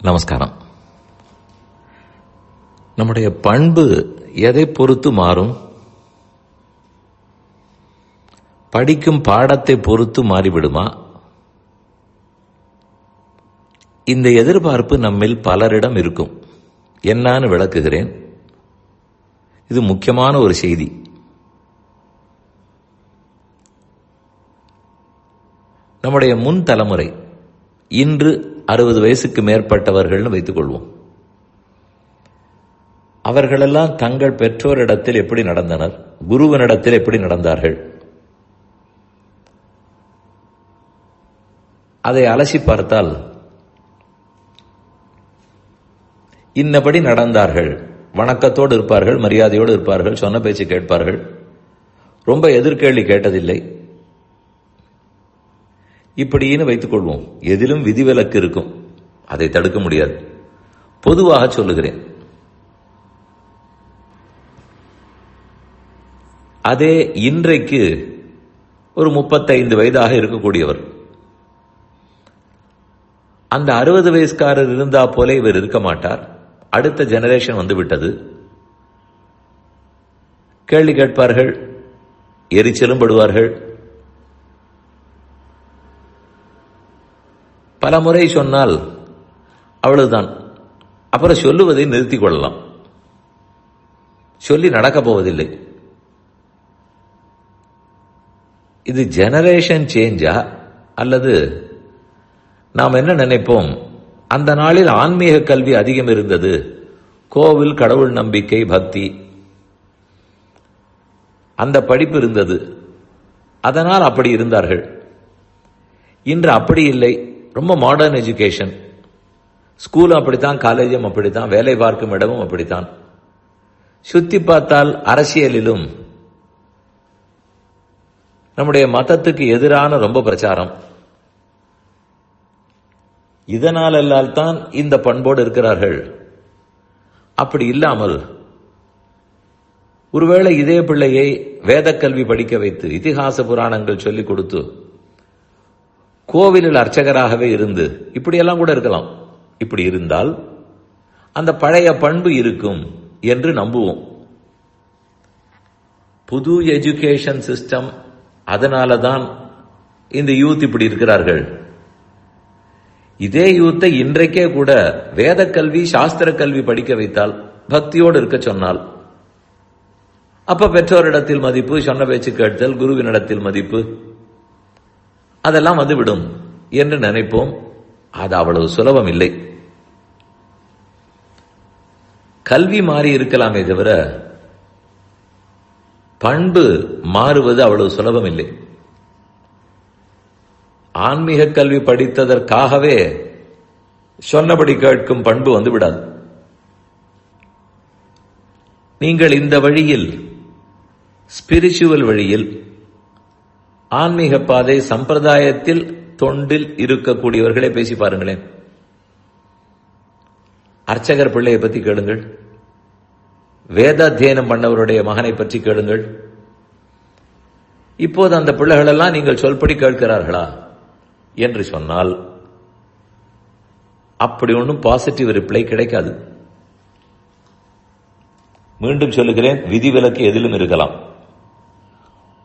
நமஸ்காரம். நம்முடைய பண்பு எதை பொறுத்து மாறும்? படிக்கும் பாடத்தை பொறுத்து மாறிவிடுமா? இந்த எதிர்பார்ப்பு நம்மில் பலரிடம் இருக்கும். என்னான்னு விளக்குகிறேன். இது முக்கியமான ஒரு செய்தி. நம்முடைய முன் தலைமுறை இன்று 60 வயசுக்கு மேற்பட்டவர்கள்னு வைத்துக் கொள்வோம். அவர்களெல்லாம் தங்கள் பெற்றோரிடத்தில் எப்படி நடந்தனர், குருவனிடத்தில் எப்படி நடந்தார்கள், அதை அலசி பார்த்தால் இன்னபடி நடந்தார்கள். வணக்கத்தோடு இருப்பார்கள், மரியாதையோடு இருப்பார்கள், சொன்ன பேச்சு கேட்பார்கள், ரொம்ப எதிர்கேள்வி கேட்டதில்லை. இப்படின்னு வைத்துக் கொள்வோம். எதிலும் விதிவிலக்கு இருக்கும், அதை தடுக்க முடியாது. பொதுவாக சொல்லுகிறேன். அதே இன்றைக்கு ஒரு 35 வயதாக இருக்கக்கூடியவர், அந்த 60 வயசுக்காரர் இருந்தா போல இவர் இருக்க மாட்டார். அடுத்த ஜெனரேஷன் வந்து விட்டது. கேள்வி கேட்பார்கள், எரிச்சலும் படுவார்கள். பல முறை சொன்னால் அவ்வளவுதான். அப்புறம் சொல்லுவதை நிறுத்திக் கொள்ளலாம். சொல்லி நடக்கப் போவதில்லை. இது ஜெனரேஷன் சேஞ்சா அல்லது நாம் என்ன நினைப்போம், அந்த நாளில் ஆன்மீக கல்வி அதிகம் இருந்தது, கோவில், கடவுள் நம்பிக்கை, பக்தி, அந்த படிப்பு இருந்தது, அதனால் அப்படி இருந்தார்கள். இன்று அப்படி இல்லை. ரொம்ப மாடர்ன் எஜுகேஷன். ஸ்கூலும் அப்படித்தான், காலேஜும் அப்படித்தான், வேலை பார்க்கும் இடமும் அப்படித்தான். சுத்தி பார்த்தால் அரசியலிலும் நம்முடைய மதத்துக்கு எதிரான ரொம்ப பிரச்சாரம். இதனாலெல்லாம் தான் இந்த பண்போடு இருக்கிறார்கள். அப்படி இல்லாமல் ஒருவேளை இதே பிள்ளையை வேத கல்வி படிக்க வைத்து இதிகாச புராணங்கள் சொல்லிக் கொடுத்து கோவிலில் அர்ச்சகராகவே இருந்து இப்படியெல்லாம் கூட இருக்கலாம். இப்படி இருந்தால் அந்த பழைய பண்பு இருக்கும் என்று நம்புவோம். புது எஜுகேஷன் சிஸ்டம், அதனால தான் இந்த யூத் இப்படி இருக்கிறார்கள். இதே யூத்தை இன்றைக்கே கூட வேத கல்வி, சாஸ்திர கல்வி படிக்க வைத்தால், பக்தியோடு இருக்க சொன்னால், அப்ப பெற்றோரிடத்தில் மதிப்பு, சொன்ன பேச்சு கேட்டல், குருவினிடத்தில் மதிப்பு, அதெல்லாம் வந்துவிடும் என்று நினைப்போம். அது அவ்வளவு சுலபம் இல்லை. கல்வி மாறி இருக்கலாமே தவிர பண்பு மாறுவது அவ்வளவு சுலபம் இல்லை. ஆன்மீக கல்வி படித்ததற்காகவே சொன்னபடி கேட்கும் பண்பு வந்து விடாது. நீங்கள் இந்த வழியில், ஸ்பிரிச்சுவல் வழியில், ஆன்மீக பாதை, சம்பிரதாயத்தில், தொண்டில் இருக்கக்கூடியவர்களே பேசி பாருங்களேன். அர்ச்சகர் பிள்ளையை பற்றி கேளுங்கள், வேதாத்தியனம் பண்ணவருடைய மகனை பற்றி கேளுங்கள். இப்போது அந்த பிள்ளைகள் எல்லாம் நீங்கள் சொல்படி கேட்கிறார்களா என்று சொன்னால் அப்படி ஒன்றும் பாசிட்டிவ் ரிப்ளை கிடைக்காது. மீண்டும் சொல்லுகிறேன், விதிவிலக்கு எதிலும் இருக்கலாம்.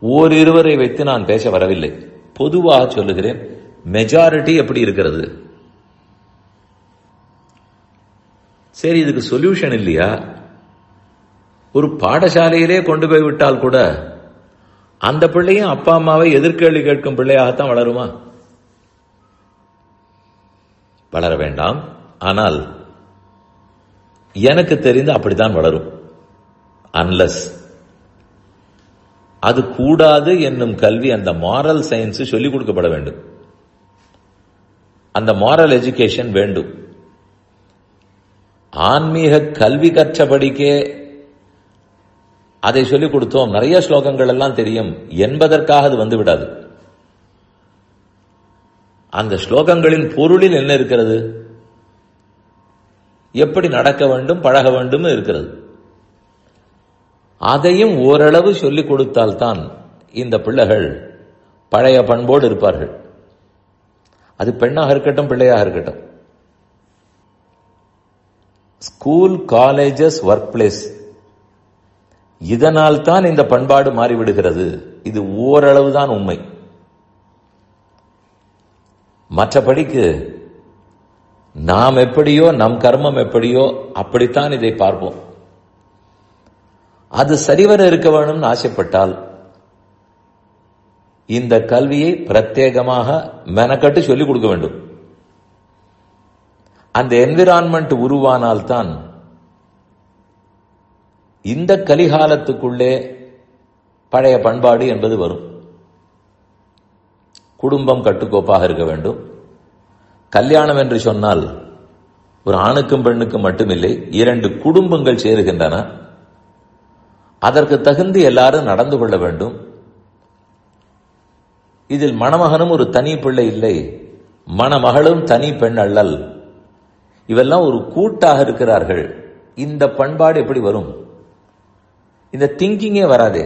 ஓரிருவரை வைத்து நான் பேச வரவில்லை. பொதுவாக சொல்லுகிறேன், மெஜாரிட்டி எப்படி இருக்கிறது? சரி, இதுக்கு சொல்யூஷன் இல்லையா? ஒரு பாடசாலையிலே கொண்டு போய் விட்டால் கூட அந்த பிள்ளையும் அப்பா அம்மாவை எதிர்கேள்வி கேட்கும் பிள்ளையாகத்தான் வளருமா? வளர வேண்டாம். ஆனால் எனக்கு தெரிந்து அப்படித்தான் வளரும். அன்லஸ் அது கூடாது என்னும் கல்வி, அந்த மாரல் சயின்ஸ் சொல்லிக் கொடுக்கப்பட வேண்டும். அந்த மாரல் எஜுகேஷன் வேண்டும். ஆன்மீக கல்வி கற்றபடிக்கே அதை சொல்லிக் கொடுத்தோம், நிறைய ஸ்லோகங்கள் எல்லாம் தெரியும் என்பதற்காக அது வந்து விடாது. அந்த ஸ்லோகங்களின் பொருளில் என்ன இருக்கிறது, எப்படி நடக்க வேண்டும், பழக வேண்டும் இருக்கிறது. அதையும் ஓரளவு சொல்லிக் கொடுத்தால்தான் இந்த பிள்ளைகள் பழைய பண்போடு இருப்பார்கள். அது பெண்ணாக இருக்கட்டும், பிள்ளையாக இருக்கட்டும். ஸ்கூல், காலேஜஸ், ஒர்க் பிளேஸ், இதனால் தான் இந்த பண்பாடு மாறிவிடுகிறது. இது ஓரளவுதான் உண்மை. மற்றபடிக்கு நாம் எப்படியோ, நம் கர்மம் எப்படியோ அப்படித்தான் இதை பார்ப்போம். அது சரிவர இருக்க வேணும்னு ஆசைப்பட்டால் இந்த கல்வியை பிரத்யேகமாக மெனக்கட்டு சொல்லிக் கொடுக்க வேண்டும். அந்த என்விரான்மெண்ட் உருவானால்தான் இந்த கலிகாலத்துக்குள்ளே பழைய பண்பாடு என்பது வரும். குடும்பம் கட்டுக்கோப்பாக இருக்க வேண்டும். கல்யாணம் என்று சொன்னால் ஒரு ஆணுக்கும் பெண்ணுக்கும் மட்டுமில்லை, 2 குடும்பங்கள் சேருகின்றன. அதற்கு தகுந்து எல்லாரும் நடந்து கொள்ள வேண்டும். இதில் மணமகனும் ஒரு தனி பிள்ளை இல்லை, மணமகளும் தனி பெண் அல்லல். இவெல்லாம் ஒரு கூட்டாக இருக்கிறார்கள். இந்த பண்பாடு எப்படி வரும்? இந்த திங்கிங்கே வராதே.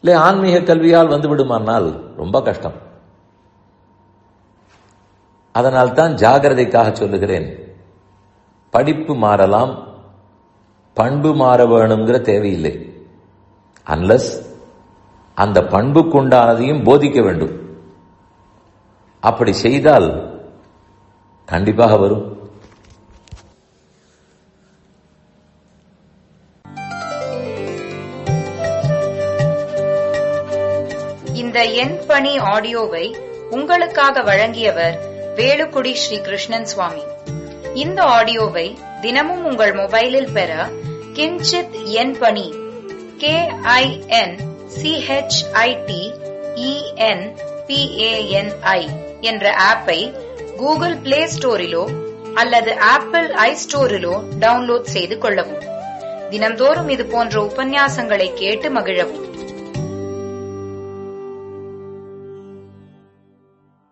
இல்லை, ஆன்மீக கல்வியால் வந்து விடுமானால் ரொம்ப கஷ்டம். அதனால் தான் ஜாகிரதைக்காக சொல்லுகிறேன், படிப்பு மாறலாம், பண்பு மாற வேணுங்கிற தேவையில்லை. அன்லஸ் அந்த பண்புக்குண்டானதையும் போதிக்க வேண்டும். அப்படி செய்தால் கண்டிப்பாக வரும். இந்த என் பணி ஆடியோவை உங்களுக்காக வழங்கியவர் வேலுக்குடி ஸ்ரீ கிருஷ்ணன் சுவாமி. இந்த ஆடியோவை தினமும் உங்கள் மொபைலில் பெற கிஞ்சித் என் பணி KINCHITENPANI என்ற ஆப்பை கூகுள் பிளே ஸ்டோரிலோ அல்லது ஆப்பிள் ஐ ஸ்டோரிலோ டவுன்லோட் செய்து கொள்ளவும். தினம்தோறும் இது போன்ற உபன்யாசங்களை கேட்டு மகிழவும்.